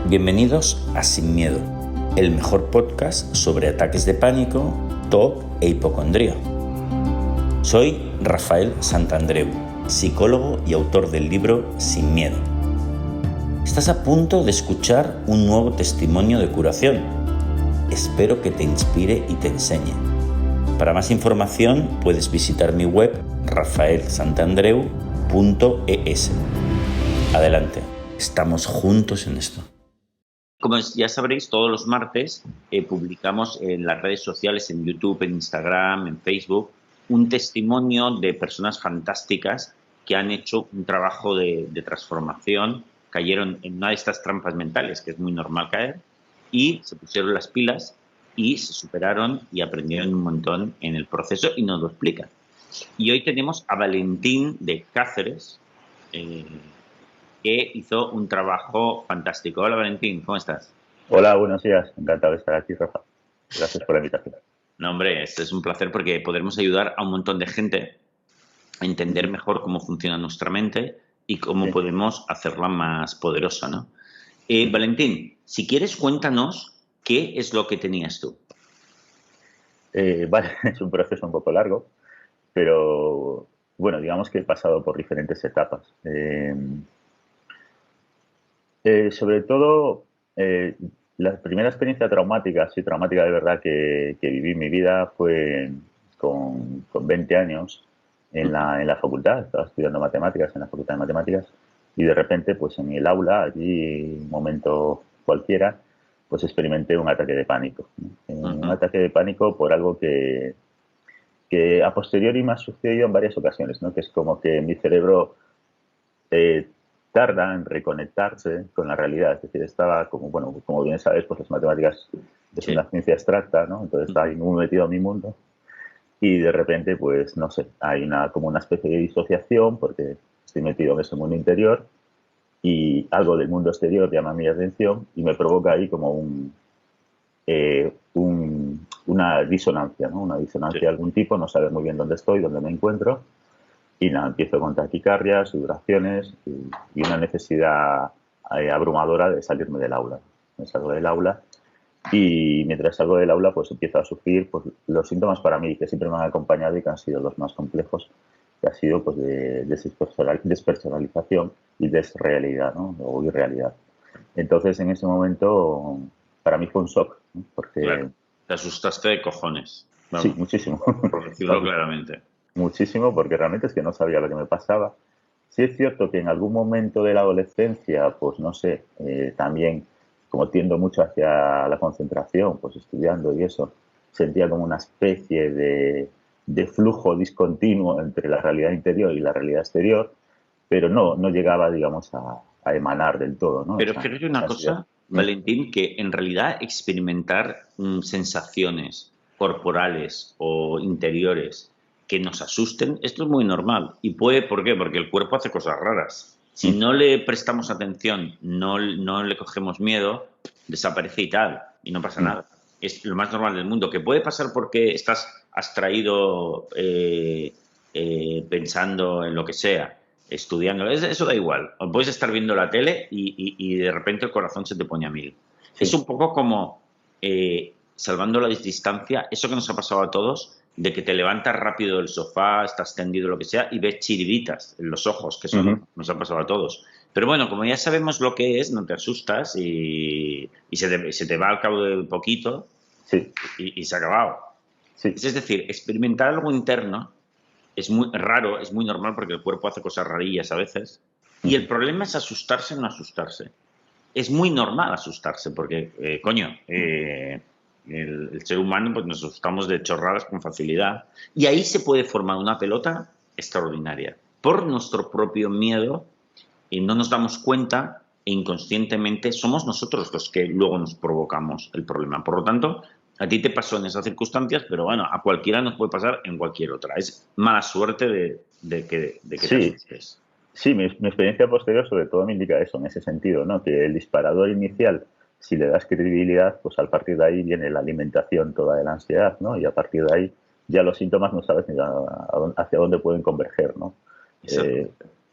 Bienvenidos a Sin Miedo, el mejor podcast sobre ataques de pánico, TOC e hipocondría. Soy Rafael Santandreu, psicólogo y autor del libro Sin Miedo. Estás a punto de escuchar un nuevo testimonio de curación. Espero que te inspire y te enseñe. Para más información puedes visitar mi web rafaelsantandreu.es. Adelante, estamos juntos en esto. Como ya sabréis, todos los martes publicamos en las redes sociales, en YouTube, en Instagram, en Facebook, un testimonio de personas fantásticas que han hecho un trabajo de transformación, cayeron en una de estas trampas mentales, que es muy normal caer, y se pusieron las pilas y se superaron y aprendieron un montón en el proceso y nos lo explican. Y hoy tenemos a Valentín de Cáceres, que hizo un trabajo fantástico. Hola Valentín, ¿cómo estás? Hola, buenos días. Encantado de estar aquí, Rafa. Gracias por la invitación. No, hombre, este es un placer porque podremos ayudar a un montón de gente a entender mejor cómo funciona nuestra mente y cómo podemos hacerla más poderosa, ¿no? Valentín, si quieres, cuéntanos qué es lo que tenías tú. Vale, es un proceso un poco largo, pero bueno, digamos que he pasado por diferentes etapas. Sobre todo, la primera experiencia traumática, sí, traumática de verdad que viví en mi vida fue con 20 años en la facultad. Estaba estudiando matemáticas en la Facultad de Matemáticas y de repente, pues en el aula, allí, un momento cualquiera, pues experimenté un ataque de pánico, ¿no? Un ataque de pánico por algo que a posteriori me ha sucedido en varias ocasiones, ¿no? Que es como que mi cerebro tarda en reconectarse con la realidad. Es decir, estaba como bien sabes, pues las matemáticas es una ciencia abstracta, ¿no? Entonces estaba muy metido en mi mundo y de repente, pues no sé, hay como una especie de disociación porque estoy metido en ese mundo interior y algo del mundo exterior llama mi atención y me provoca ahí como una disonancia, ¿no? Una disonancia de algún tipo, no saber muy bien dónde estoy, dónde me encuentro. Y nada, empiezo con taquicardias, sudoraciones y una necesidad abrumadora de salirme del aula. Me salgo del aula y mientras salgo del aula pues empiezo a sufrir pues, los síntomas para mí que siempre me han acompañado y que han sido los más complejos, que ha sido pues de despersonalización y desrealidad, ¿no? O irrealidad. Entonces en ese momento para mí fue un shock, ¿no? Porque claro, te asustaste de cojones. Vamos, sí, muchísimo. Por decirlo claramente. Muchísimo, porque realmente es que no sabía lo que me pasaba. Sí es cierto que en algún momento de la adolescencia, pues no sé, también como tiendo mucho hacia la concentración, pues estudiando y eso, sentía como una especie de flujo discontinuo entre la realidad interior y la realidad exterior, pero no llegaba, digamos, a emanar del todo, ¿no? Pero creo que una cosa, Valentín, que en realidad experimentar sensaciones corporales o interiores que nos asusten, esto es muy normal. ¿Y por qué? Porque el cuerpo hace cosas raras. Si no le prestamos atención, no le cogemos miedo, desaparece y tal, y no pasa nada. Es lo más normal del mundo. Que puede pasar porque estás abstraído pensando en lo que sea, estudiando, eso da igual. O puedes estar viendo la tele y de repente el corazón se te pone a 1000. Sí. Es un poco como, salvando la distancia, eso que nos ha pasado a todos, de que te levantas rápido del sofá, estás tendido, lo que sea, y ves chiribitas en los ojos, que eso nos ha pasado a todos. Pero bueno, como ya sabemos lo que es, no te asustas y se te va al cabo de poquito y se ha acabado. Sí. Es decir, experimentar algo interno es muy raro, es muy normal porque el cuerpo hace cosas rarillas a veces. Y el problema es asustarse o no asustarse. Es muy normal asustarse porque, el ser humano pues nos asustamos de chorradas con facilidad. Y ahí se puede formar una pelota extraordinaria. Por nuestro propio miedo, y no nos damos cuenta e inconscientemente somos nosotros los que luego nos provocamos el problema. Por lo tanto, a ti te pasó en esas circunstancias, pero bueno, a cualquiera nos puede pasar en cualquier otra. Es mala suerte de que te asustes. Sí, mi experiencia posterior sobre todo me indica eso, en ese sentido, ¿no? Que el disparador inicial, si le das credibilidad, pues al partir de ahí viene la alimentación toda de la ansiedad, ¿no? Y a partir de ahí ya los síntomas no sabes ni hacia dónde pueden converger, ¿no?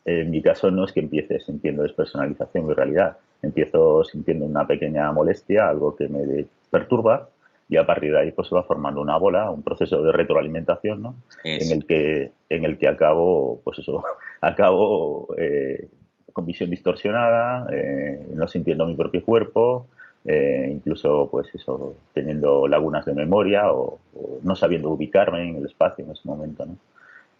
En mi caso no es que empiece sintiendo despersonalización y realidad, empiezo sintiendo una pequeña molestia, algo que me perturba, y a partir de ahí pues se va formando una bola, un proceso de retroalimentación, ¿no? Eso. En el que acabo, pues eso, acabo con visión distorsionada, no sintiendo mi propio cuerpo, incluso pues eso, teniendo lagunas de memoria o no sabiendo ubicarme en el espacio en ese momento, ¿no?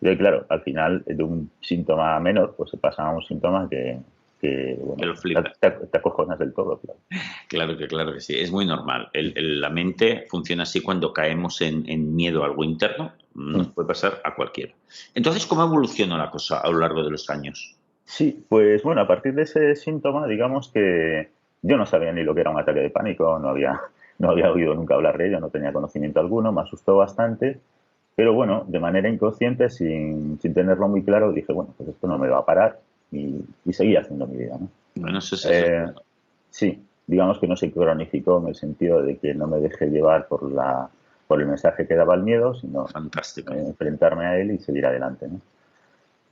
Y claro, al final de un síntoma menor, pues se pasa a un síntoma que Que bueno, lo flipa. te acojonas del todo, claro. Claro que sí, es muy normal. La mente funciona así cuando caemos en miedo a algo interno, nos Mm. puede pasar a cualquiera. Entonces, ¿cómo evolucionó la cosa a lo largo de los años? Sí, pues bueno, a partir de ese síntoma, digamos que yo no sabía ni lo que era un ataque de pánico, no había oído nunca hablar de ello, no tenía conocimiento alguno, me asustó bastante, pero bueno, de manera inconsciente, sin tenerlo muy claro, dije, bueno, pues esto no me va a parar y seguí haciendo mi vida, ¿no? Bueno, eso es Eh, bueno. sí, digamos que no se cronificó en el sentido de que no me dejé llevar por el mensaje que daba el miedo, sino Fantástico. enfrentarme a él y seguir adelante, ¿no?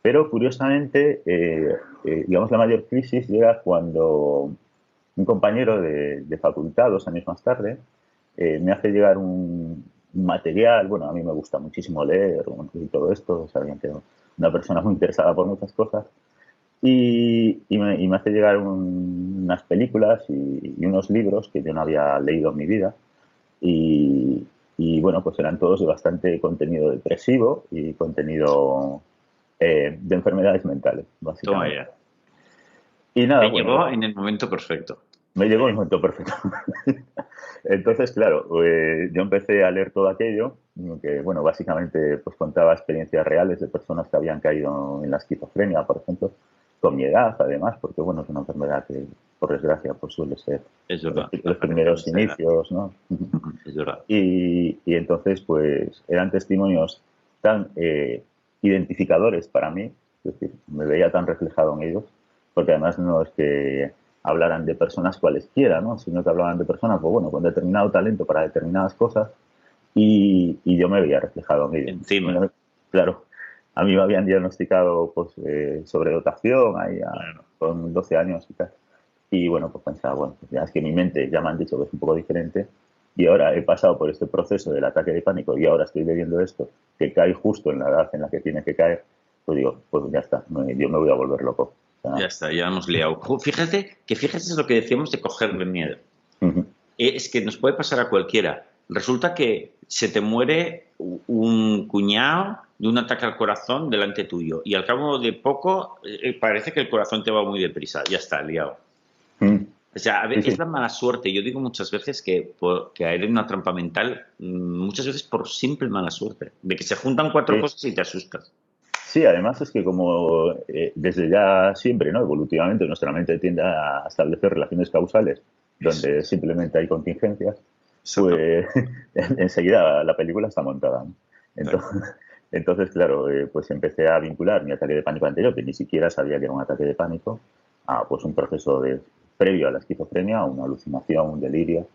Pero curiosamente, digamos, la mayor crisis llega cuando un compañero de facultad, 2 años más tarde, me hace llegar un material. Bueno, a mí me gusta muchísimo leer y todo esto, sabía que era una persona muy interesada por muchas cosas, y me hace llegar unas películas y unos libros que yo no había leído en mi vida, y, y bueno, pues eran todos de bastante contenido depresivo y contenido de enfermedades mentales, Toma básicamente. ya. Y nada, Te bueno, llegó en el momento perfecto. me llegó el momento perfecto. Entonces, claro, yo empecé a leer todo aquello, que, bueno, básicamente pues contaba experiencias reales de personas que habían caído en la esquizofrenia, por ejemplo, con mi edad, además, porque, bueno, es una enfermedad que, por desgracia, pues suele ser Es verdad, los aparece a primeros nuestra edad. inicios, ¿no? Es verdad. Y entonces, pues, eran testimonios tan identificadores para mí, es decir, me veía tan reflejado en ellos, porque además no es que hablaran de personas cualesquiera, ¿no? Sino que hablaban de personas, pues bueno, con determinado talento para determinadas cosas, y yo me veía reflejado en ellos. Encima, Claro, a mí me habían diagnosticado pues sobredotación ahí claro. con 12 años y tal. Y bueno, pues pensaba, bueno, pues ya es que mi mente ya me han dicho que es un poco diferente, y ahora he pasado por este proceso del ataque de pánico y ahora estoy leyendo esto, que cae justo en la edad en la que tiene que caer, pues digo, pues ya está, yo me voy a volver loco. O sea, Ya está, ya hemos liado. Fíjate lo que decíamos de cogerle miedo. ujú. Es que nos puede pasar a cualquiera. Resulta que se te muere un cuñado de un ataque al corazón delante tuyo y al cabo de poco parece que el corazón te va muy deprisa. Ya está, liado. Mm. O sea, a ver, Sí, es sí. la mala suerte. Yo digo muchas veces que caer en una trampa mental, muchas veces por simple mala suerte, de que se juntan cuatro Sí. cosas y te asustas. Sí, además es que como desde ya siempre, ¿no? Evolutivamente nuestra mente tiende a establecer relaciones causales Eso donde es. simplemente hay contingencias, Exactamente. pues enseguida la película está montada, ¿no? Claro. Entonces, entonces claro, pues empecé a vincular mi ataque de pánico anterior, que ni siquiera sabía que era un ataque de pánico, a pues un proceso previo a la esquizofrenia, una alucinación, un delirio,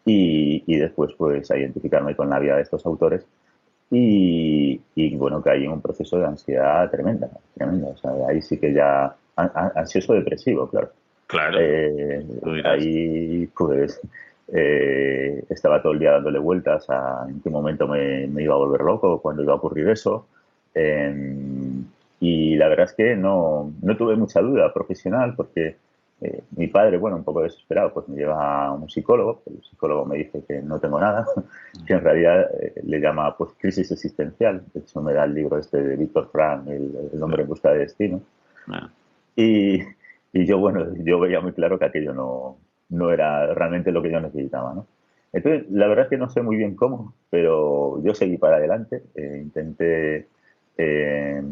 y después pues a identificarme con la vida de estos autores y bueno, caí en un proceso de ansiedad tremenda, tremenda. O sea, ahí sí que ya, ansioso depresivo, claro. Claro, tú dirás. Ahí pues estaba todo el día dándole vueltas a en qué momento me iba a volver loco, cuándo iba a ocurrir eso. Eh, y la verdad es que no tuve mucha duda profesional porque mi padre, bueno, un poco desesperado, pues me lleva a un psicólogo. El psicólogo me dice que no tengo nada, que en realidad le llama pues crisis existencial. De hecho, me da el libro este de Víctor Frank, el hombre en busca de destino. Bueno, Y, y yo, bueno, yo veía muy claro que aquello no era realmente lo que yo necesitaba, ¿no? Entonces, la verdad es que no sé muy bien cómo, pero yo seguí para adelante, intenté eh,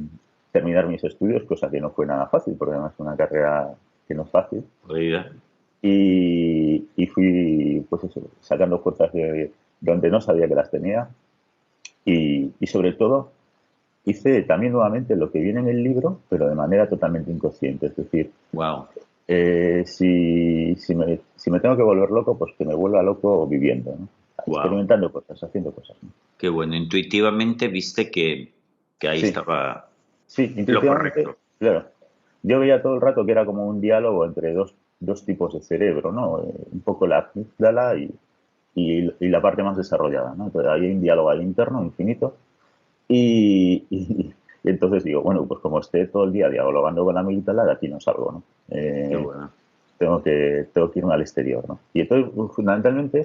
terminar mis estudios, cosa que no fue nada fácil, porque además es una carrera que no es fácil, jodida. y fui, pues eso, sacando fuerzas de donde no sabía que las tenía, y sobre todo hice también nuevamente lo que viene en el libro, pero de manera totalmente inconsciente, es decir, Wow. si me tengo que volver loco, pues que me vuelva loco viviendo, ¿no? Wow. Experimentando cosas, haciendo cosas, ¿no? Qué bueno. Intuitivamente viste que ahí Sí, estaba sí, lo intuitivamente, correcto. claro. Yo veía todo el rato que era como un diálogo entre dos dos tipos de cerebro, ¿no? Un poco la amígdala y la parte más desarrollada, ¿no? Entonces hay un diálogo ahí interno infinito y entonces digo, bueno, pues como esté todo el día dialogando con la amígdala, de aquí no salgo, ¿no? Qué bueno. Tengo que irme al exterior, ¿no? Y entonces, fundamentalmente,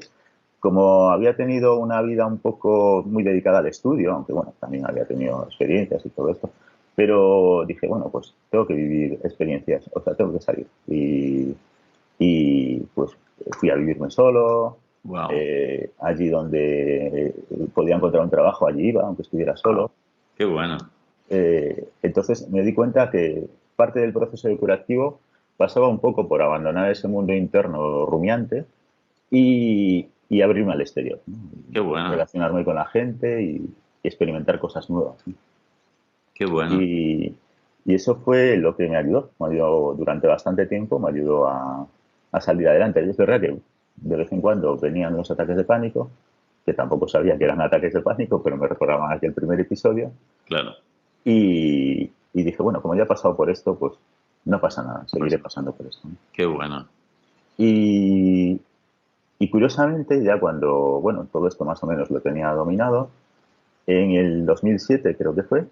como había tenido una vida un poco muy dedicada al estudio, aunque bueno, también había tenido experiencias y todo esto, pero dije, bueno, pues tengo que vivir experiencias, o sea, tengo que salir. Y pues fui a vivirme solo, Wow. allí donde podía encontrar un trabajo, allí iba, aunque estuviera Wow. solo. Qué bueno. Entonces me di cuenta que parte del proceso curativo pasaba un poco por abandonar ese mundo interno rumiante y abrirme al exterior, ¿no? Qué bueno. Relacionarme con la gente y experimentar cosas nuevas, ¿no? Qué bueno. Y, y eso fue lo que me ayudó durante bastante tiempo, me ayudó a salir adelante. Y es verdad que de vez en cuando venían los ataques de pánico, que tampoco sabía que eran ataques de pánico, pero me recordaban aquel primer episodio. Claro. Y dije, bueno, como ya he pasado por esto, pues no pasa nada, Pues, seguiré pasando por esto, ¿no? qué bueno. Y, y curiosamente, ya cuando, bueno, todo esto más o menos lo tenía dominado, en el 2007 creo que fue,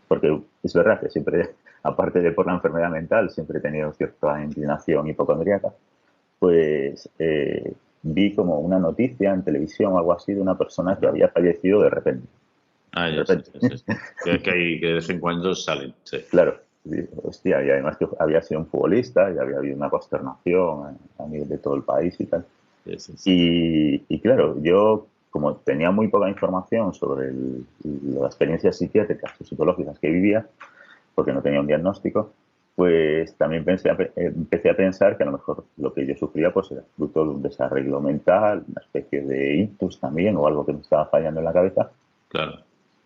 porque es verdad que siempre, aparte de por la enfermedad mental, siempre he tenido cierta inclinación hipocondríaca, pues vi como una noticia en televisión o algo así de una persona que Ajá. había fallecido de repente. Ah, De ya sé, repente. sí, sí, sí. Que de vez en cuando salen. Sí. Claro, sí, hostia, y además que había sido un futbolista y había habido una consternación a nivel de todo el país y tal. Sí, sí, sí. Y claro, yo como tenía muy poca información sobre las experiencias psiquiátricas o psicológicas que vivía, porque no tenía un diagnóstico, pues también empecé a pensar que a lo mejor lo que yo sufría pues era fruto de un desarreglo mental, una especie de ictus también o algo que me estaba fallando en la cabeza Claro.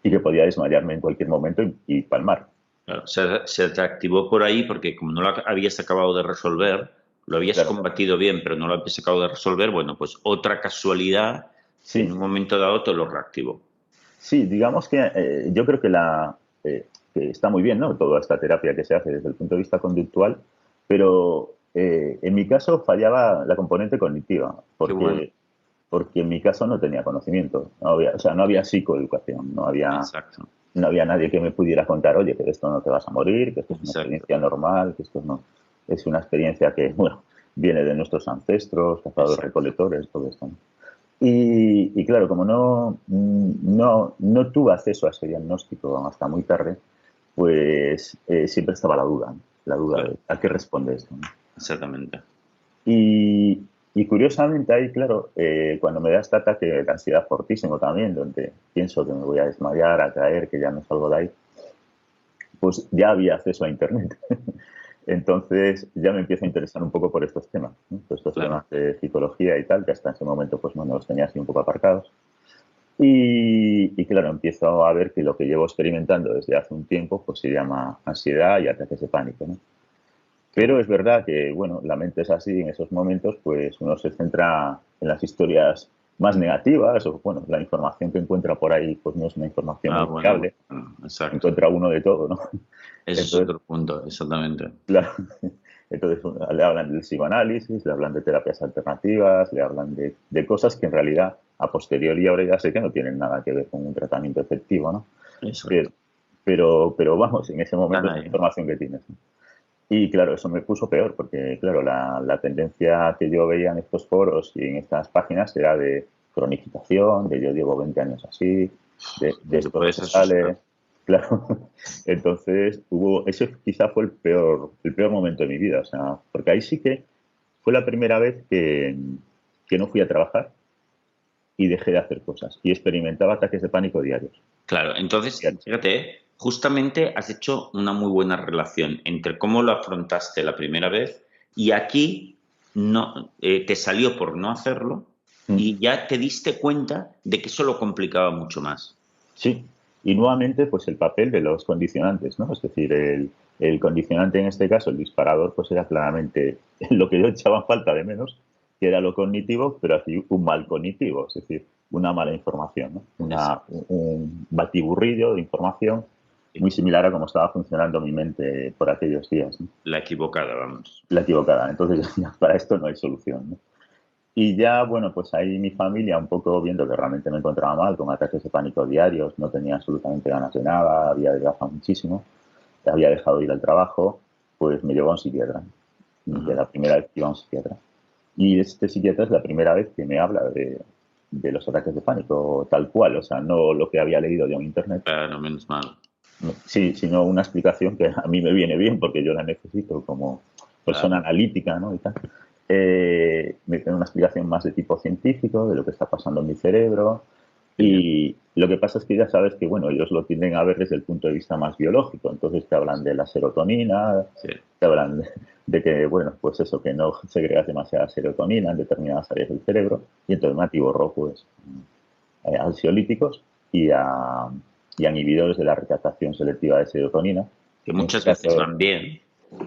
y que podía desmayarme en cualquier momento y palmar. Claro. Se te activó por ahí porque como no lo habías acabado de resolver, lo habías Claro, combatido bien, pero no lo habías acabado de resolver, bueno, pues otra casualidad en sí, un momento dado te lo reactivó. sí, digamos que yo creo que está muy bien, ¿no? Toda esta terapia que se hace desde el punto de vista conductual, pero en mi caso fallaba la componente cognitiva, Qué bueno. porque en mi caso no tenía conocimiento, no había, o sea, no había psicoeducación, Exacto. no había nadie que me pudiera contar, oye, que de esto no te vas a morir, que esto es una Exacto. experiencia normal, que esto no es una experiencia que, bueno, viene de nuestros ancestros, cazadores, Exacto. recolectores, todo esto, ¿no? Y claro, como no tuve acceso a ese diagnóstico hasta muy tarde, pues siempre estaba la duda Claro. de a qué responde esto, ¿no? Exactamente. Y, y curiosamente ahí, claro, cuando me da este ataque de ansiedad fortísimo también, donde pienso que me voy a desmayar, a caer, que ya no salgo de ahí, pues ya había acceso a Internet. Entonces ya me empiezo a interesar un poco por estos temas, ¿no? Por estos Claro. temas de psicología y tal, que hasta ese momento pues bueno, los tenía así un poco aparcados. Y claro, empiezo a ver que lo que llevo experimentando desde hace un tiempo pues se llama ansiedad y ataques de pánico, ¿no? Qué Pero bueno. es verdad que, bueno, la mente es así, en esos momentos pues uno se centra en las historias más negativas o, bueno, la información que encuentra por ahí pues no es una información Ah, muy bueno, fiable, bueno, exacto. encuentra uno de todo, ¿no? Ese es Entonces, otro punto, exactamente. claro, entonces le hablan del psicoanálisis, le hablan de terapias alternativas, le hablan de cosas que en realidad a posteriori ahora ya sé que no tienen nada que ver con un tratamiento efectivo, ¿no? Pero, Exacto. pero vamos, en ese momento Están es la ahí. información que tienes, ¿no? Y claro, eso me puso peor, porque claro, la tendencia que yo veía en estos foros y en estas páginas era de cronificación, de yo llevo 20 años así, de Que te esto no puedes se asustar. sale. Claro, entonces ese quizá fue el peor momento de mi vida, o sea, porque ahí sí que fue la primera vez que no fui a trabajar y dejé de hacer cosas y experimentaba ataques de pánico diarios. Claro, entonces, Diarios. fíjate, justamente has hecho una muy buena relación entre cómo lo afrontaste la primera vez y aquí no, te salió por no hacerlo Mm. y ya te diste cuenta de que eso lo complicaba mucho más. Sí, y nuevamente pues el papel de los condicionantes, ¿no? Es decir, el condicionante en este caso, el disparador, pues era claramente lo que yo echaba en falta de menos, que era lo cognitivo, pero así un mal cognitivo, es decir, una mala información, ¿no? Exacto. Un batiburrillo de información muy similar a cómo estaba funcionando mi mente por aquellos días, ¿no? La equivocada, vamos. La equivocada. Entonces, ya para esto no hay solución, ¿no? Y ya, bueno, pues ahí mi familia, un poco viendo que realmente me encontraba mal, con ataques de pánico diarios, no tenía absolutamente ganas de nada, había adelgazado muchísimo, había dejado de ir al trabajo, pues me llevó a un psiquiatra, de Ujú. la primera vez que iba a un psiquiatra. Y este psiquiatra es la primera vez que me habla de los ataques de pánico tal cual, o sea, no lo que había leído yo en internet, Claro, menos mal. sí, sino una explicación que a mí me viene bien porque yo la necesito como persona Claro. analítica, ¿no? Y tal. Me tiene una explicación más de tipo científico de lo que está pasando en mi cerebro. Genial. Y lo que pasa es que ya sabes que, bueno, ellos lo tienden a ver desde el punto de vista más biológico. Entonces te hablan de la serotonina, Sí. te hablan de que, bueno, pues eso, que no segregas demasiada serotonina en determinadas áreas del cerebro. Y entonces me atiborró, pues, ansiolíticos y y a inhibidores de la recaptación selectiva de serotonina. Que En este muchas veces caso, van bien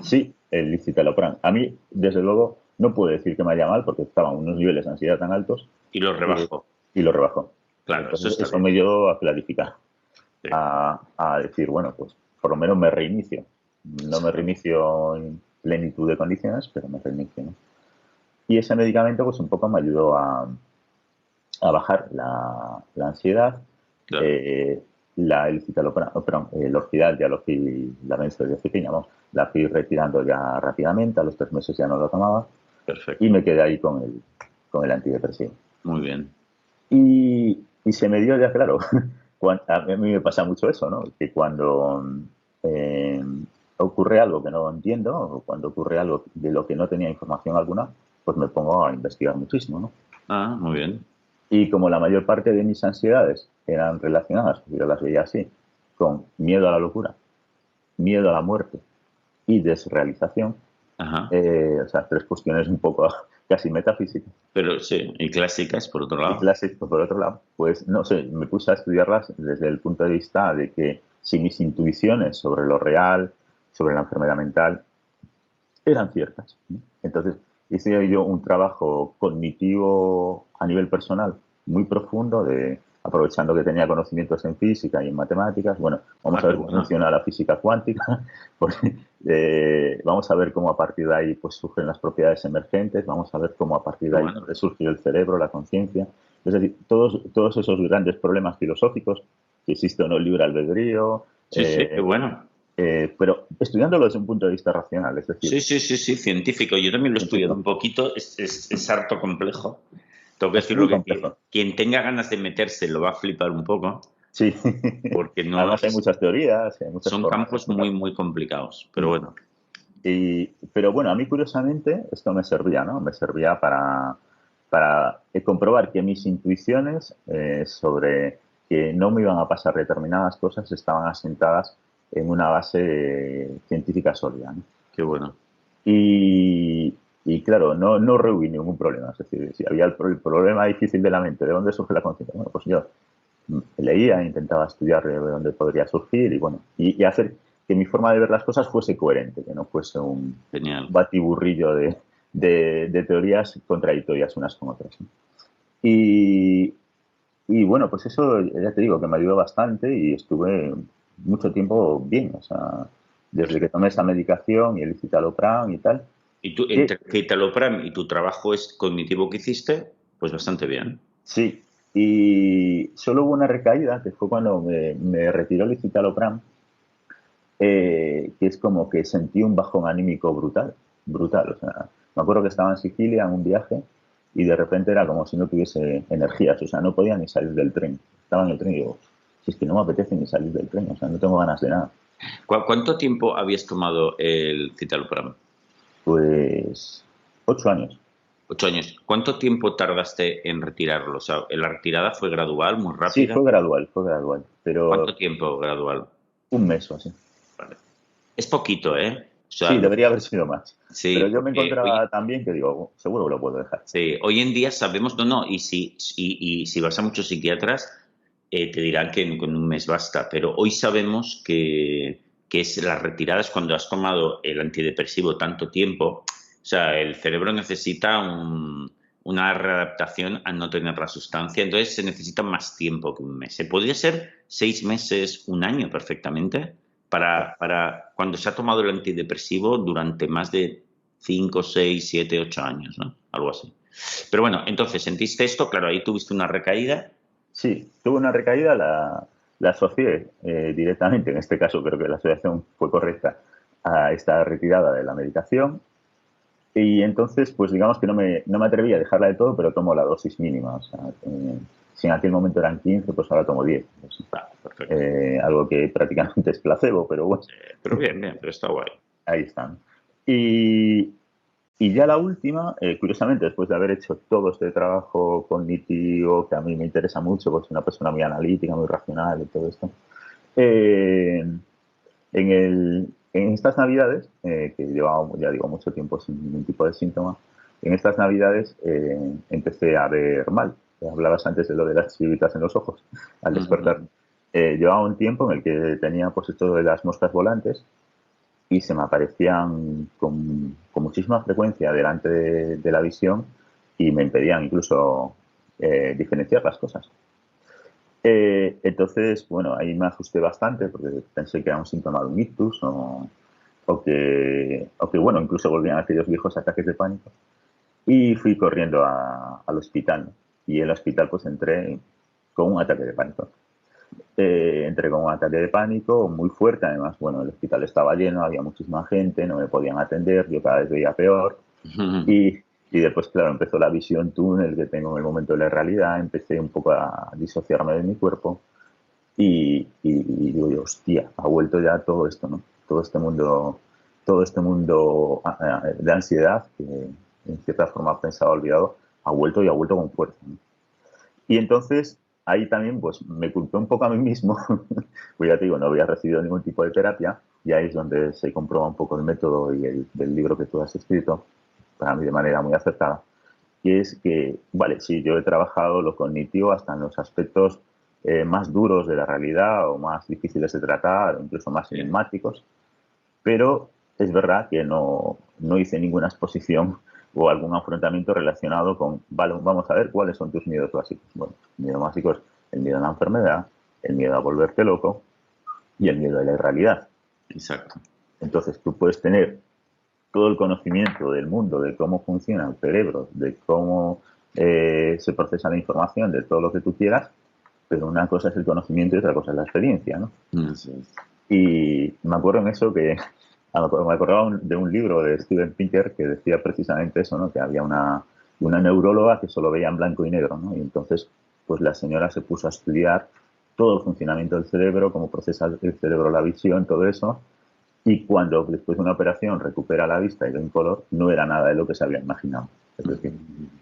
sí, el citalopram. A mí, desde luego, no puedo decir que me haya mal porque estaban unos niveles de ansiedad tan altos y lo eh, rebajo. y lo rebajó. Claro, eso Entonces, está eso bien. me llevó a clarificar, Sí. a decir, bueno, pues por lo menos me reinicio. No me reinicio en plenitud de condiciones, pero me reinicio, ¿no? Y ese medicamento, pues un poco me ayudó a bajar la ansiedad, Claro, eh, el citalopram, oh, perdón, el Orfidal ya lo fui, la benzodiazepina, vamos, la fui retirando ya rápidamente, a los 3 meses ya no lo tomaba y perfecto. me quedé ahí con el antidepresivo. Muy bien. Y se me dio ya claro, a mí me pasa mucho eso, ¿no? Que cuando eh, ocurre algo que no entiendo, o cuando ocurre algo de lo que no tenía información alguna, pues me pongo a investigar muchísimo, ¿no? Ah, muy bien. Y como la mayor parte de mis ansiedades eran relacionadas, yo las veía así, con miedo a la locura, miedo a la muerte y desrealización, Ajá. o sea, tres cuestiones un poco casi metafísicas, Pero sí, y clásicas, por otro y lado. clásicas por otro lado, pues no sé, me puse a estudiarlas desde el punto de vista de que si mis intuiciones sobre lo real, sobre la enfermedad mental, eran ciertas, ¿no? Entonces, hice yo un trabajo cognitivo a nivel personal muy profundo, aprovechando que tenía conocimientos en física y en matemáticas. Bueno, vamos Ah, a qué ver cómo bueno. funciona la física cuántica, pues, vamos a ver cómo a partir de ahí pues, surgen las propiedades emergentes, vamos a ver cómo a partir Qué de ahí bueno. puede surgir el cerebro, la conciencia. Es decir, todos esos grandes problemas filosóficos, si existe o no el libre albedrío, Sí, sí, qué eh, bueno. pero estudiándolo desde un punto de vista racional, es decir, Sí, sí, sí, sí, científico. Yo también lo he estudiado un científico. poquito. Es harto complejo. Tengo que Es decirlo muy que complejo. quien tenga ganas de meterse lo va a flipar un poco, Sí. porque no Además hay es, muchas teorías, hay muchas son formas de campos muy, explicarlo. muy complicados. Pero bueno, Pero bueno, a mí curiosamente esto me servía, ¿no? Me servía para comprobar que mis intuiciones sobre que no me iban a pasar determinadas cosas estaban asentadas en una base científica sólida, ¿no? qué bueno. Y, y claro, no rehuí ningún problema. Es decir, si había el problema difícil de la mente, ¿de dónde surge la conciencia? Bueno, pues yo leía, intentaba estudiar de dónde podría surgir y bueno, y hacer que mi forma de ver las cosas fuese coherente, que no fuese un Genial. batiburrillo de teorías contradictorias unas con otras, ¿no? Y, y bueno, pues eso ya te digo que me ayudó bastante y estuve mucho tiempo bien, o sea, desde que tomé esa medicación y el citalopram y tal. Y tú, Y entre citalopram y tu trabajo es cognitivo que hiciste, pues bastante bien. sí, y solo hubo una recaída que fue cuando me retiró el citalopram, que es como que sentí un bajón anímico brutal, brutal. O sea, me acuerdo que estaba en Sicilia en un viaje y de repente era como si no tuviese energías, o sea, no podía ni salir del tren. Estaba en el tren y digo, si es que no me apetece ni salir del tren, o sea, no tengo ganas de nada. ¿Cuánto tiempo habías tomado el citalopram? Pues 8 años. 8 años. ¿Cuánto tiempo tardaste en retirarlo? O sea, ¿la retirada fue gradual, muy Sí, rápida? fue gradual, pero ¿Cuánto tiempo gradual? un mes o así. Vale. Es poquito, ¿eh? O sea, Sí, debería haber sido más. sí, Pero yo me porque hoy, encontraba tan bien que digo, "Oh, seguro que lo puedo dejar". sí, hoy en día sabemos, no, no, y si vas a muchos psiquiatras, te dirán que con un mes basta, pero hoy sabemos que es las retiradas cuando has tomado el antidepresivo tanto tiempo, o sea, el cerebro necesita una readaptación a no tener la sustancia, entonces se necesita más tiempo que un mes. Se podría ser 6 meses, un año perfectamente, para cuando se ha tomado el antidepresivo durante más de 5, 6, 7, 8 años, ¿no? Algo así. Pero bueno, entonces, ¿sentiste esto? Claro, ahí tuviste una recaída. Sí, tuve una recaída, la asocié directamente, en este caso creo que la asociación fue correcta, a esta retirada de la medicación. Y entonces, pues digamos que no me atreví a dejarla de todo, pero tomo la dosis mínima. O sea, si en aquel momento eran 15, pues ahora tomo 10. Pues, Perfecto. algo que prácticamente es placebo, pero bueno. Pero bien, pero está guay. Ahí están. Y, y ya la última, curiosamente, después de haber hecho todo este trabajo cognitivo, que a mí me interesa mucho, pues soy una persona muy analítica, muy racional y todo esto, eh, en estas navidades, que llevaba, ya digo, mucho tiempo sin ningún tipo de síntoma, en estas navidades empecé a ver mal. Hablabas antes de lo de las chivitas en los ojos al despertar. Llevaba un tiempo en el que tenía pues esto de las moscas volantes y se me aparecían con muchísima frecuencia delante de la visión y me impedían incluso diferenciar las cosas. Entonces, bueno, ahí me asusté bastante porque pensé que era un síntoma de un ictus o que, bueno, incluso volvían aquellos viejos ataques de pánico. Y fui corriendo al hospital, ¿no? Y en el hospital pues entré con un ataque de pánico. Entré con un ataque de pánico muy fuerte, además, bueno, el hospital estaba lleno, había muchísima gente, no me podían atender, yo cada vez veía peor. Y, y después, claro, empezó la visión túnel que tengo en el momento de la realidad, empecé un poco a disociarme de mi cuerpo y digo, yo, hostia, ha vuelto ya todo esto, ¿no? Todo este mundo de ansiedad que en cierta forma pensaba olvidado, ha vuelto y ha vuelto con fuerza, ¿no? Y entonces ahí también pues me culpé un poco a mí mismo, pues ya te digo, no había recibido ningún tipo de terapia y ahí es donde se comprueba un poco el método y el del libro que tú has escrito, para mí de manera muy acertada, y es que, vale, sí, yo he trabajado lo cognitivo hasta en los aspectos más duros de la realidad o más difíciles de tratar, o incluso más enigmáticos, pero es verdad que no hice ninguna exposición o algún afrontamiento relacionado con, vale, vamos a ver cuáles son tus miedos básicos. Bueno, el miedo básico es el miedo a la enfermedad, el miedo a volverte loco y el miedo a la irrealidad. Exacto. Entonces tú puedes tener todo el conocimiento del mundo, de cómo funciona el cerebro, de cómo se procesa la información, de todo lo que tú quieras, pero una cosa es el conocimiento y otra cosa es la experiencia, ¿no? Sí. Y me acuerdo en eso que me acordaba de un libro de Steven Pinker que decía precisamente eso, ¿no? Que había una neuróloga que solo veía en blanco y negro, ¿no? Y entonces, pues la señora se puso a estudiar todo el funcionamiento del cerebro, cómo procesa el cerebro la visión, todo eso. Y cuando después de una operación recupera la vista y ve un color, no era nada de lo que se había imaginado. Es decir,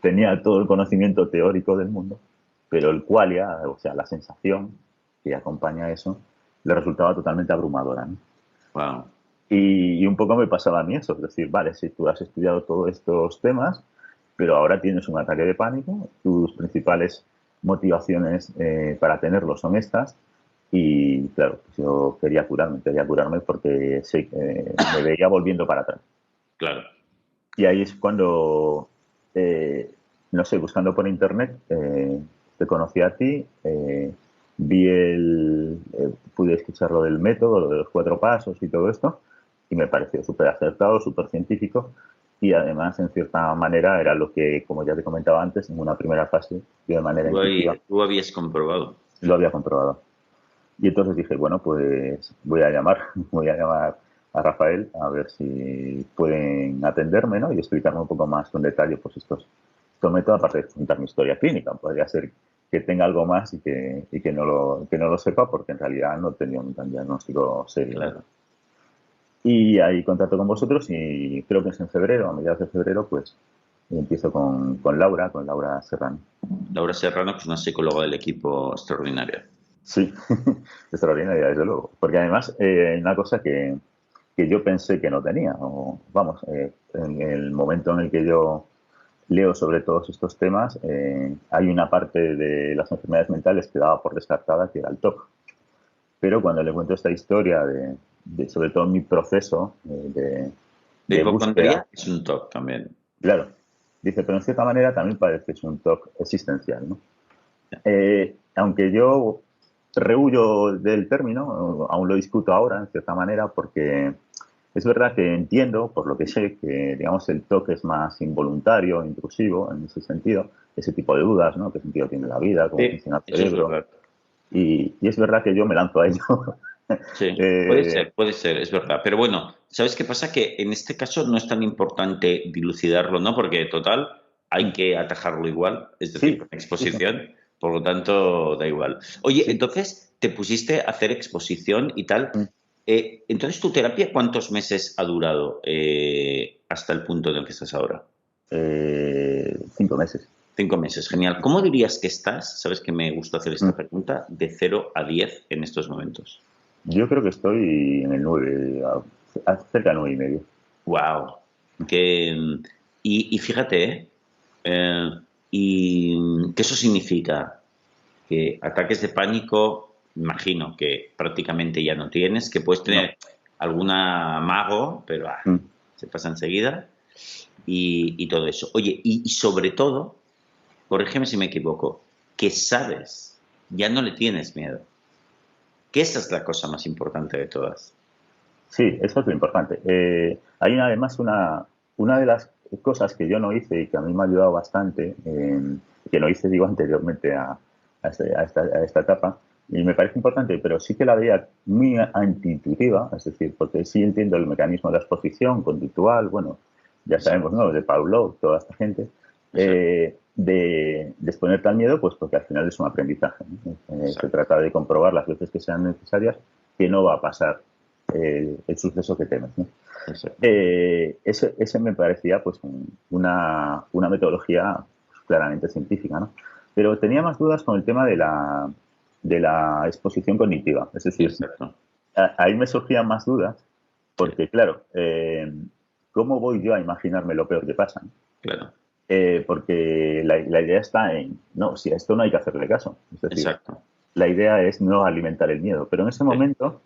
tenía todo el conocimiento teórico del mundo, pero el qualia, o sea, la sensación que acompaña a eso, le resultaba totalmente abrumadora, ¿no? Wow. Y un poco me pasaba a mí eso, es decir, vale, si tú has estudiado todos estos temas, pero ahora tienes un ataque de pánico, tus principales motivaciones para tenerlo son estas, y claro, pues yo quería curarme porque sí, me veía volviendo para atrás. Claro. Y ahí es cuando, no sé, buscando por internet, te conocí a ti, pude escuchar lo del método, lo de los 4 pasos y todo esto, y me pareció súper acertado, súper científico, y además, en cierta manera, era lo que, como ya te comentaba antes, en una primera fase, yo de manera intuitiva Tú habías comprobado. lo había comprobado. Y entonces dije, bueno, pues voy a llamar a Rafael a ver si pueden atenderme, ¿no? Y explicarme un poco más con detalle, pues estos métodos, aparte de contar mi historia clínica. Podría ser que tenga algo más y que no lo sepa, porque en realidad no tenía un diagnóstico serio, ¿no? Claro. Y ahí contacto con vosotros y creo que es en febrero, a mediados de febrero, pues empiezo con Laura Serrano. Laura Serrano, que es una psicóloga del equipo extraordinaria. Sí, extraordinaria, desde luego. Porque además, una cosa que yo pensé que no tenía, o vamos, en el momento en el que yo leo sobre todos estos temas, hay una parte de las enfermedades mentales que daba por descartada, que era el TOC. Pero cuando le cuento esta historia sobre todo mi proceso La de búsqueda, hipocondría es un TOC también. claro, dice, pero en cierta manera también parece que es un TOC existencial, ¿no? Aunque yo rehuyo del término, aún lo discuto ahora, en cierta manera, porque es verdad que entiendo, por lo que sé, que digamos el toque es más involuntario, intrusivo, en ese sentido, ese tipo de dudas, ¿no? ¿Qué sentido tiene la vida? ¿Cómo Sí, funciona el eso es cerebro? verdad. Y es verdad que yo me lanzo a ello. Sí, Eh, puede ser, es verdad. Pero bueno, ¿sabes qué pasa? Que en este caso no es tan importante dilucidarlo, ¿no? Porque total hay que atajarlo igual, es decir, sí, con sí, sí, exposición, por lo tanto da igual. Oye, sí. entonces te pusiste a hacer exposición y tal. Entonces, ¿tu terapia cuántos meses ha durado hasta el punto en el que estás ahora? 5 meses. 5 meses, genial. ¿Cómo dirías que estás? Sabes que me gusta hacer esta pregunta, de 0 a 10 en estos momentos. Yo creo que estoy en el 9, cerca del 9,5. Wow. Que, y fíjate, Eh, ¿y qué eso significa? Que ataques de pánico, imagino que prácticamente ya no tienes, que puedes No. tener alguna amago, pero Mm. se pasa enseguida, y todo eso. Oye, y sobre todo, corrígeme si me equivoco, que sabes, ya no le tienes miedo, que esa es la cosa más importante de todas. Sí, eso es lo importante. Hay además una de las cosas que yo no hice y que a mí me ha ayudado bastante, que no hice, digo, anteriormente a esta etapa, y me parece importante, pero sí que la veía muy antiintuitiva, es decir, porque sí entiendo el mecanismo de la exposición conductual, bueno, ya sabemos, Exacto, ¿no? De Pavlov, toda esta gente, exacto, de exponerte al miedo, pues porque al final es un aprendizaje, ¿no? Se exacto, trata de comprobar las veces que sean necesarias que no va a pasar el suceso que temes, ¿no? exacto. Ese me parecía pues una metodología pues, claramente científica, ¿no? Pero tenía más dudas con el tema de la exposición cognitiva. Es decir, Exacto, ahí me surgían más dudas sí, porque, claro, ¿cómo voy yo a imaginarme lo peor que pasa? claro, Porque la idea está en, no, si a esto no hay que hacerle caso. Es decir, exacto, la idea es no alimentar el miedo. Pero en ese sí, momento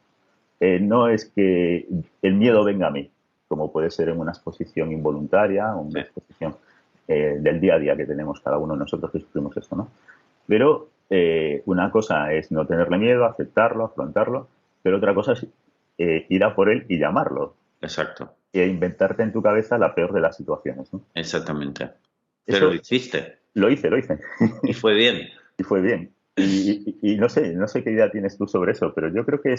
no es que el miedo venga a mí, como puede ser en una exposición involuntaria o sí, una exposición del día a día que tenemos cada uno de nosotros que sufrimos esto, ¿no? Pero una cosa es no tenerle miedo, aceptarlo, afrontarlo, pero otra cosa es ir a por él y llamarlo exacto. e inventarte en tu cabeza la peor de las situaciones, ¿no? Exactamente. Pero lo Eso hiciste lo hice y fue bien. y fue bien. Y no sé qué idea tienes tú sobre eso, pero yo creo que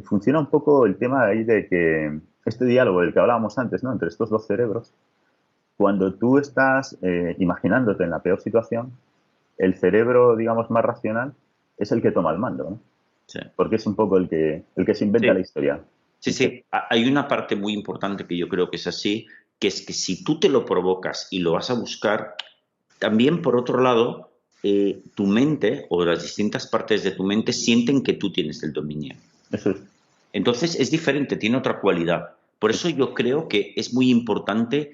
funciona un poco el tema ahí de que este diálogo del que hablábamos antes, ¿no? Entre estos dos cerebros, cuando tú estás imaginándote en la peor situación, el cerebro, digamos, más racional es el que toma el mando, ¿no? Sí, Porque es un poco el que se inventa la sí, historia. sí, sí. Hay una parte muy importante que yo creo que es así, que es que si tú te lo provocas y lo vas a buscar, también por otro lado, tu mente o las distintas partes de tu mente sienten que tú tienes el dominio. Eso es. Entonces es diferente, tiene otra cualidad. Por eso yo creo que es muy importante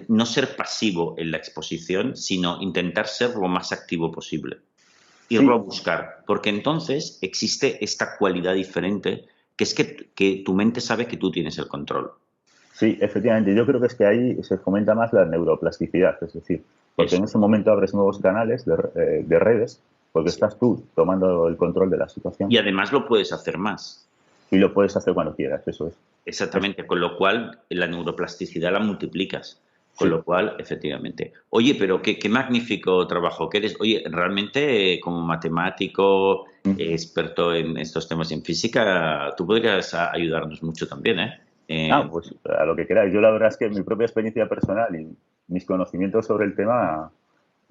no ser pasivo en la exposición, sino intentar ser lo más activo posible. Irlo a Sí, buscar, porque entonces existe esta cualidad diferente, que es que tu mente sabe que tú tienes el control. sí, efectivamente. Yo creo que es que ahí se fomenta más la neuroplasticidad, es decir, porque en Eso. ese momento abres nuevos canales de redes, porque Sí. estás tú tomando el control de la Y situación además lo puedes hacer más. y lo puedes hacer cuando quieras, eso es. Es- Exactamente, con lo cual la neuroplasticidad la multiplicas. Con sí. lo cual, efectivamente. Oye, pero qué magnífico trabajo que eres. Oye, realmente como matemático, experto en estos temas y en física, tú podrías ayudarnos mucho también, ¿eh? Pues a lo que queráis. Yo la verdad es que mi propia experiencia personal y mis conocimientos sobre el tema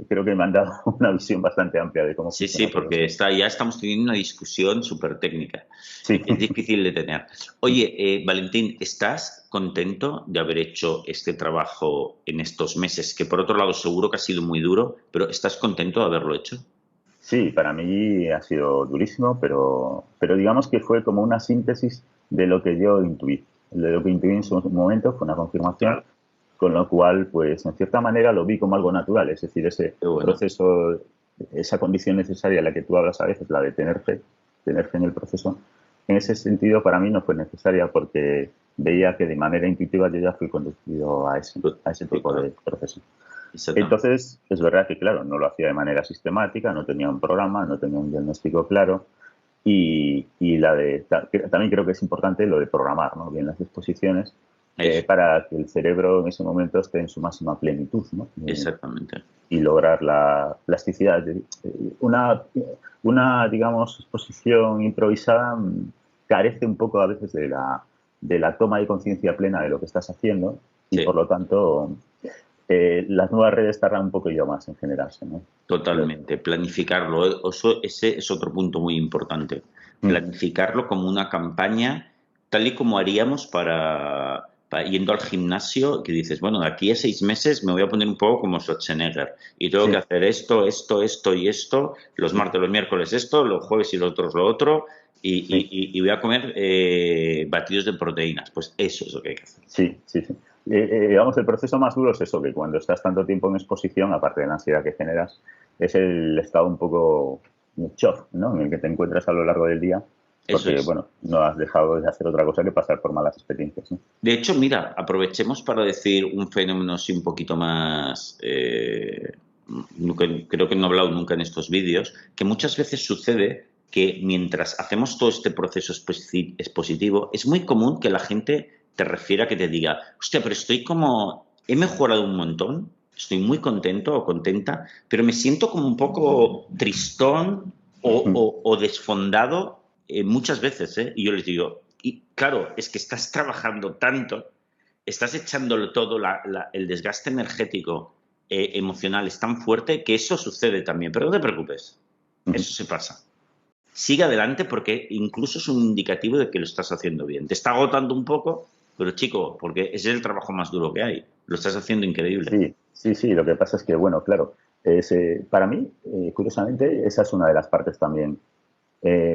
creo que me han dado una visión bastante amplia de cómo Sí, sí, funciona todo porque esto. ya estamos teniendo una discusión súper técnica y Sí. que es difícil de tener. Oye, Valentín, ¿estás contento de haber hecho este trabajo en estos meses? Que por otro lado seguro que ha sido muy duro, pero ¿estás contento de haberlo hecho? Sí, para mí ha sido durísimo, pero digamos que fue como una síntesis de lo que yo intuí. De lo que intuí en su momento fue una confirmación, Claro, con lo cual, pues en cierta manera lo vi como algo natural, es decir, ese qué bueno. proceso, esa condición necesaria a la que tú hablas a veces, la de tener fe en el proceso, en ese sentido para mí no fue necesaria porque veía que de manera intuitiva yo ya fui conducido a ese tipo Claro. de proceso. exactamente. Entonces, es verdad que, claro, no lo hacía de manera sistemática, no tenía un programa, no tenía un diagnóstico claro. También creo que es importante lo de programar, ¿no? Bien las exposiciones Eso, para que el cerebro en ese momento esté en su máxima plenitud, ¿no? exactamente. Y lograr la plasticidad. Una, digamos, exposición improvisada carece un poco a veces de la toma de conciencia plena de lo que estás haciendo y Sí, por lo tanto las nuevas redes tardan un poco más en generarse, ¿no? Creo. totalmente. Planificarlo, ese es otro punto muy importante. Mm, Planificarlo como una campaña, tal y como haríamos yendo al gimnasio, que dices, bueno, de aquí a 6 meses me voy a poner un poco como Schwarzenegger y tengo que sí, hacer esto y esto, los martes, los miércoles esto, los jueves y los otros lo otro, sí. y voy a comer batidos de proteínas. Pues eso es lo que hay que hacer. Sí, sí, sí. Digamos, el proceso más duro es eso, que cuando estás tanto tiempo en exposición, aparte de la ansiedad que generas, es el estado un poco shock, ¿no? En el que te encuentras a lo largo del día, Eso porque, es. bueno, no has dejado de hacer otra cosa que pasar por malas experiencias, ¿no? De hecho, mira, aprovechemos para decir un fenómeno así un poquito más, creo que no he hablado nunca en estos vídeos, que muchas veces sucede que mientras hacemos todo este proceso expositivo, es muy común que la gente te refiera que te diga, hostia, pero estoy como, he mejorado un montón, estoy muy contento o contenta, pero me siento como un poco tristón Mm, o desfondado muchas veces, ¿eh? Y yo les digo, y claro, es que estás trabajando tanto, estás echándolo todo, el desgaste energético, emocional es tan fuerte que eso sucede también. Pero no te preocupes, mm. eso se pasa. Sigue adelante porque incluso es un indicativo de que lo estás haciendo bien. Te está agotando un poco, pero chico, porque ese es el trabajo más duro que hay. Lo estás haciendo increíble. Sí, sí, sí. Lo que pasa es que, bueno, claro, para mí, curiosamente, esa es una de las partes también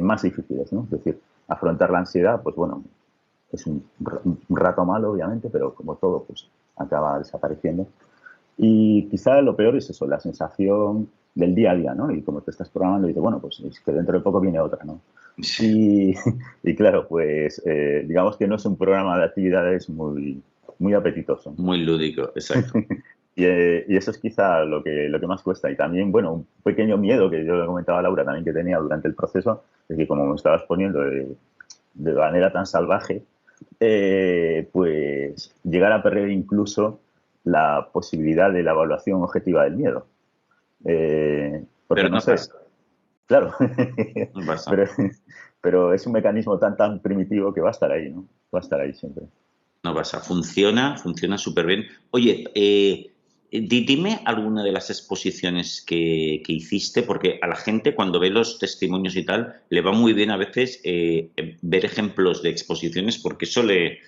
más difíciles, ¿no? Es decir, afrontar la ansiedad, pues bueno, es un rato malo, obviamente, pero como todo, pues acaba desapareciendo. Y quizá lo peor es eso, la sensación del día a día, ¿no? Y como te estás programando, y dices, bueno, pues es que dentro de poco viene otra, ¿no? Sí. Y, y claro, pues digamos que no es un programa de actividades muy apetitoso. Muy lúdico, exacto. Y eso es quizá lo que más cuesta. Y también, bueno, un pequeño miedo que yo le comentaba a Laura también que tenía durante el proceso, es que como me estabas poniendo de manera tan salvaje, pues llegar a perder incluso la posibilidad de la evaluación objetiva del miedo. Pero Porque no no sé, pasa, claro, no pasa. pero, pero es un mecanismo tan primitivo que va a estar ahí, ¿no? Va a estar ahí siempre. No pasa, funciona súper bien. Oye, dime alguna de las exposiciones que hiciste, porque a la gente cuando ve los testimonios y tal, le va muy bien a veces ver ejemplos de exposiciones porque eso le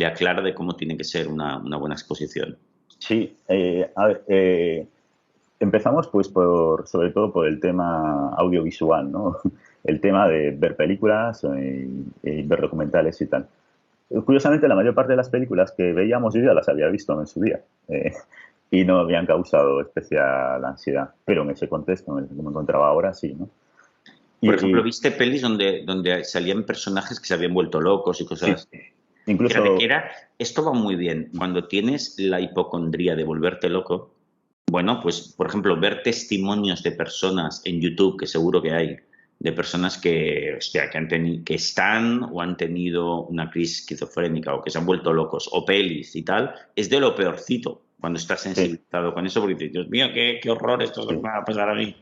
aclara de cómo tiene que ser una buena exposición. Sí, a ver, empezamos pues sobre todo por el tema audiovisual, ¿no? El tema de ver películas y ver documentales y tal. Curiosamente, la mayor parte de las películas que veíamos yo ya las había visto en su día y no habían causado especial ansiedad, pero en ese contexto en el que me encontraba ahora sí, ¿no? Por ejemplo, Y ¿viste pelis donde salían personajes que se habían vuelto locos y sí, cosas? Fíjate que incluso esto va muy bien. Cuando tienes la hipocondría de volverte loco, bueno, pues, por ejemplo, ver testimonios de personas en YouTube, que seguro que hay, de personas que, hostia, que están o han tenido una crisis esquizofrénica o que se han vuelto locos, o pelis y tal, es de lo peorcito cuando estás sí, sensibilizado con eso, porque dices, Dios mío, qué horror, esto es lo que sí, me va a pasar a mí.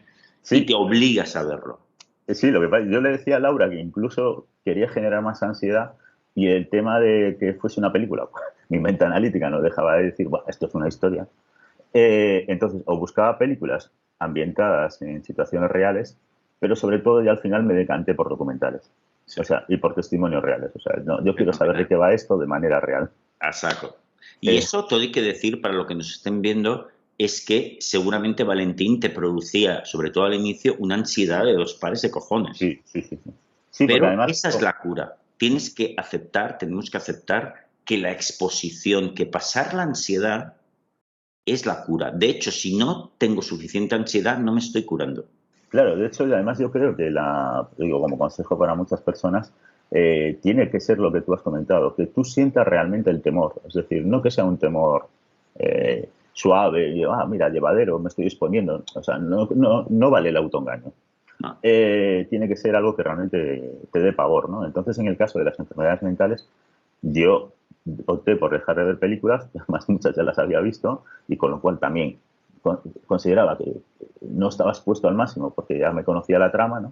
Y te sí, obligas a verlo. sí, lo que pasa, yo le decía a Laura que incluso quería generar más ansiedad y el tema de que fuese una película, mi mente analítica no dejaba de decir, "Buah, esto es una historia". Entonces, o buscaba películas ambientadas en situaciones reales, pero sobre todo ya al final me decanté por documentales. Sí, O sea, y por testimonios reales. O sea, no, yo quiero saber de fenomenal. qué va esto de manera real. A saco. Y Eh, eso, todo hay que decir para lo que nos estén viendo, es que seguramente Valentín te producía, sobre todo al inicio, una ansiedad de dos pares de cojones. sí, sí, sí, sí. Sí, porque Pero además, esa es la cura. Tienes que aceptar, tenemos que aceptar que la exposición, que pasar la ansiedad es la cura. De hecho, si no tengo suficiente ansiedad, no me estoy curando. claro, de hecho, y además yo creo que digo, como consejo para muchas personas, tiene que ser lo que tú has comentado, que tú sientas realmente el temor. Es decir, no que sea un temor suave, y yo, mira, llevadero, me estoy exponiendo. O sea, no vale el autoengaño. No. Tiene que ser algo que realmente te dé pavor, ¿no? Entonces, en el caso de las enfermedades mentales, yo opté por dejar de ver películas, además muchas ya las había visto, y con lo cual también consideraba que no estaba expuesto al máximo porque ya me conocía la trama, ¿no?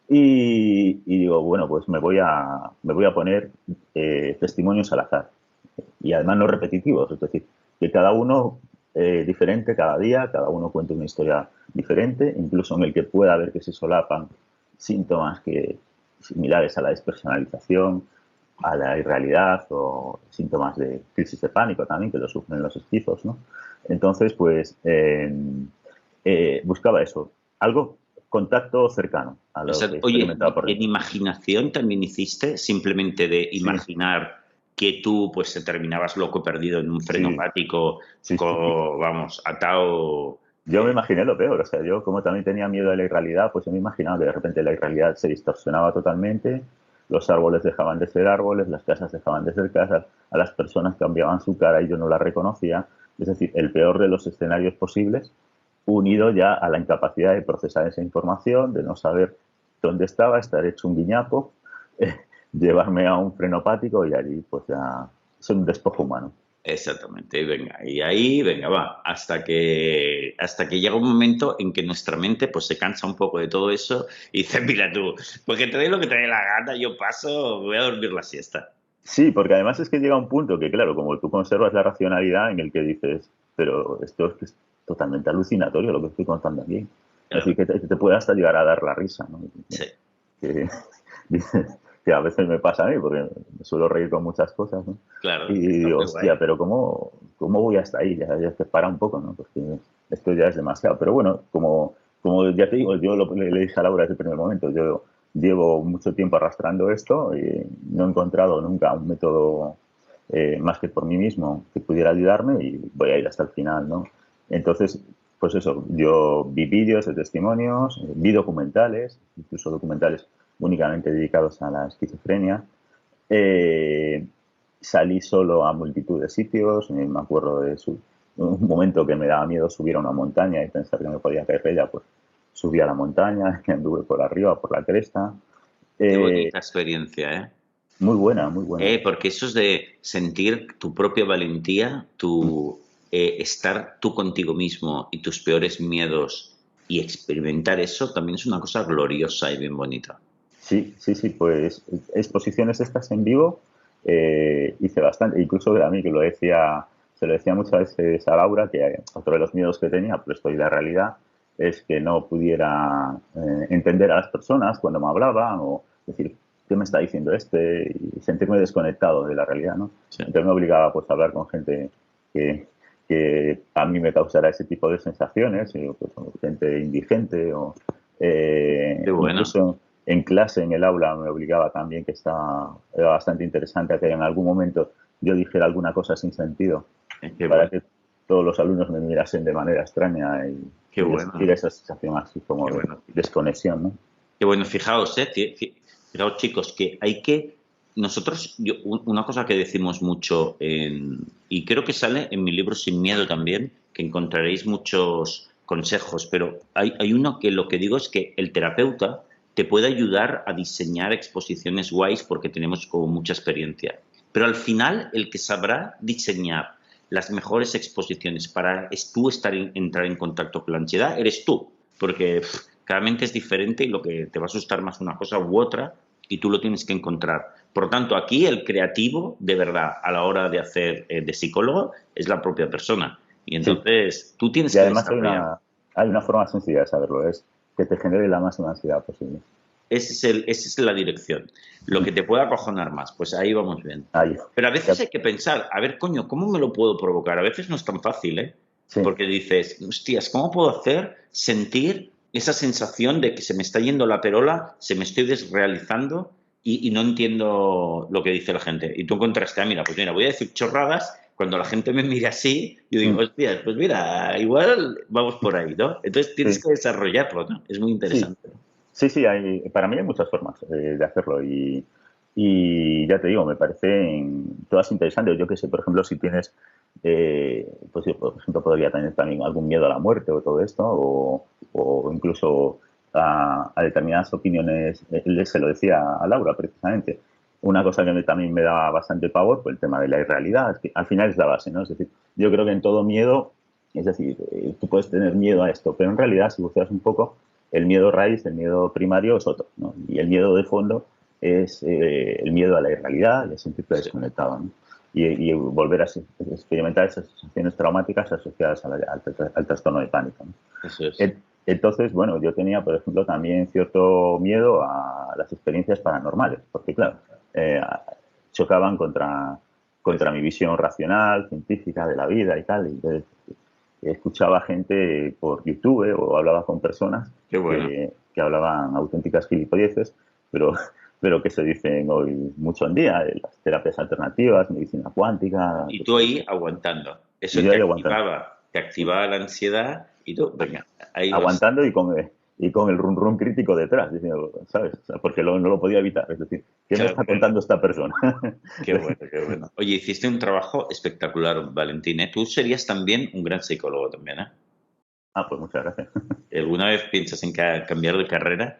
Y digo, bueno, pues me voy a poner testimonios al azar. Y además no repetitivos, es decir, que cada uno diferente cada día, cada uno cuenta una historia diferente, incluso en el que pueda ver que se solapan síntomas similares a la despersonalización, a la irrealidad o síntomas de crisis de pánico también, que lo sufren los esquizos, ¿no? Entonces, pues, buscaba eso, algo, contacto cercano a O lo sea, que oye, experimentaba por ¿y en dentro. imaginación también hiciste? Simplemente de Sí, imaginar que tú pues te terminabas loco perdido en un sí, frenopático, sí, sí. vamos, atado. Yo me imaginé lo peor, o sea, yo como también tenía miedo de la irrealidad, pues yo me imaginaba que de repente la irrealidad se distorsionaba totalmente, los árboles dejaban de ser árboles, las casas dejaban de ser casas, a las personas cambiaban su cara y yo no la reconocía, es decir, el peor de los escenarios posibles, unido ya a la incapacidad de procesar esa información, de no saber dónde estaba, estar hecho un guiñapo, eh, llevarme a un frenopático y allí pues ya es un despojo humano. Exactamente, y venga, y ahí, venga, va, hasta que llega un momento en que nuestra mente pues se cansa un poco de todo eso y dice, mira tú, pues que te dé lo que te dé la gana, yo paso, voy a dormir la siesta. Sí, porque además es que llega un punto que, claro, como tú conservas la racionalidad en el que dices, pero esto es que es totalmente alucinatorio lo que estoy contando aquí. Es Claro, decir, que te puede hasta llegar a dar la risa, ¿no? sí, Que, que a veces me pasa a mí, porque me suelo reír con muchas cosas, ¿no? Y claro, está digo, muy guay. hostia, pero ¿cómo voy hasta ahí? Ya te para un poco, ¿no? Porque esto ya es demasiado. Pero bueno, como ya te digo, yo le dije a Laura desde el primer momento, yo llevo mucho tiempo arrastrando esto y no he encontrado nunca un método más que por mí mismo que pudiera ayudarme y voy a ir hasta el final, ¿no? Entonces, pues eso, yo vi vídeos de testimonios, vi documentales, incluso documentales únicamente dedicados a la esquizofrenia. Eh, Salí solo a multitud de sitios, me acuerdo de un momento que me daba miedo subir a una montaña y pensar que me podía caer de ella, pues subí a la montaña, anduve por arriba, por la cresta. Qué Eh, bonita experiencia, ¿eh? Muy buena, muy buena. Porque eso es de sentir tu propia valentía, tu estar tú contigo mismo y tus peores miedos y experimentar eso también es una cosa gloriosa y bien bonita. Sí, sí, sí, pues exposiciones estas en vivo hice bastante, incluso a mí que se lo decía muchas veces a Laura, que otro de los miedos que tenía, pero esto y la realidad, es que no pudiera entender a las personas cuando me hablaban o decir, ¿qué me está diciendo este? Y sentirme desconectado de la realidad, ¿no? Sí. Entonces me obligaba pues a hablar con gente que, que a mí me causara ese tipo de sensaciones, pues, gente indigente o Qué bueno, incluso en clase, en el aula, me obligaba también, era bastante interesante a que en algún momento yo dijera alguna cosa sin sentido, qué para bueno, que todos los alumnos me mirasen de manera extraña qué y yo bueno, sentía esa sensación así como qué de bueno. desconexión, ¿no? Qué bueno, fijaos, fijaos chicos, que hay que, nosotros, una cosa que decimos mucho, y creo que sale en mi libro Sin Miedo también, que encontraréis muchos consejos, pero hay uno que lo que digo es que el terapeuta te puede ayudar a diseñar exposiciones guays porque tenemos como mucha experiencia. Pero al final, el que sabrá diseñar las mejores exposiciones para tú entrar en contacto con la ansiedad, eres tú. Porque cada mente es diferente y lo que te va a asustar más una cosa u otra y tú lo tienes que encontrar. Por lo tanto, aquí el creativo, de verdad, a la hora de hacer de psicólogo, es la propia persona. Y Sí, entonces tú tienes y que además desarrollar. hay una forma sencilla de saberlo, es que te genere la máxima ansiedad posible. Esa es la dirección. Lo que te pueda acojonar más, pues ahí vamos bien. Ahí. Pero a veces hay que pensar, a ver, coño, ¿cómo me lo puedo provocar? A veces no es tan fácil, ¿eh? Sí, Porque dices, hostias, ¿cómo puedo hacer sentir esa sensación de que se me está yendo la perola, se me estoy desrealizando y no entiendo lo que dice la gente? Y tú encontraste, mira, pues mira, voy a decir chorradas. Cuando la gente me mire así, yo digo, mm, hostias, pues mira, igual vamos por ahí, ¿no? Entonces tienes sí, que desarrollarlo, ¿no? Es muy sí. interesante. Sí, sí, para mí hay muchas formas de hacerlo y ya te digo, me parecen todas interesantes. Yo qué sé, por ejemplo, si tienes pues yo, por ejemplo, podría tener también algún miedo a la muerte o todo esto, o incluso a determinadas opiniones. Él se lo decía a Laura precisamente. Una cosa que también me daba bastante pavor fue el tema de la irrealidad, que al final es la base, ¿no? Es decir, yo creo que en todo miedo, es decir, tú puedes tener miedo a esto, pero en realidad, si buceas un poco, el miedo raíz, el miedo primario es otro, ¿no? Y el miedo de fondo es el miedo a la irrealidad y a sentirte desconectado, ¿no? Y volver a experimentar esas sensaciones traumáticas asociadas al trastorno de pánico, ¿no? Eso es. Entonces, bueno, yo tenía, por ejemplo, también cierto miedo a las experiencias paranormales, porque, claro, eh, chocaban contra mi visión racional, científica de la vida y tal. Y entonces, escuchaba gente por YouTube o hablaba con personas Qué bueno. que hablaban auténticas gilipolleces, pero, pero que se dicen hoy mucho en día, las terapias alternativas, medicina cuántica. Y tú ahí aguantando. Eso Y yo ahí aguantando. te activaba la ansiedad y tú, venga, ahí vas. Aguantando y con el run run crítico detrás, diciendo, ¿sabes? O sea, porque no lo podía evitar. Es decir, ¿qué me Claro, está claro. contando esta persona? Qué bueno, qué bueno. Oye, hiciste un trabajo espectacular, Valentín, ¿eh? Tú serías también un gran psicólogo también, ¿eh? Ah, pues muchas gracias. ¿Alguna vez piensas en cambiar de carrera?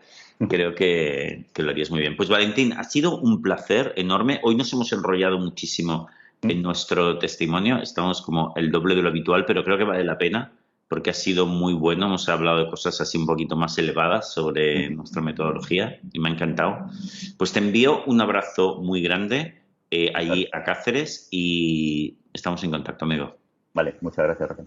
Creo que lo harías muy bien. Pues Valentín, ha sido un placer enorme. Hoy nos hemos enrollado muchísimo en nuestro testimonio. Estamos como el doble de lo habitual, pero creo que vale la pena porque ha sido muy bueno. Hemos hablado de cosas así un poquito más elevadas sobre nuestra metodología y me ha encantado. Pues te envío un abrazo muy grande allí a Cáceres y estamos en contacto, amigo. Vale, muchas gracias, Raquel.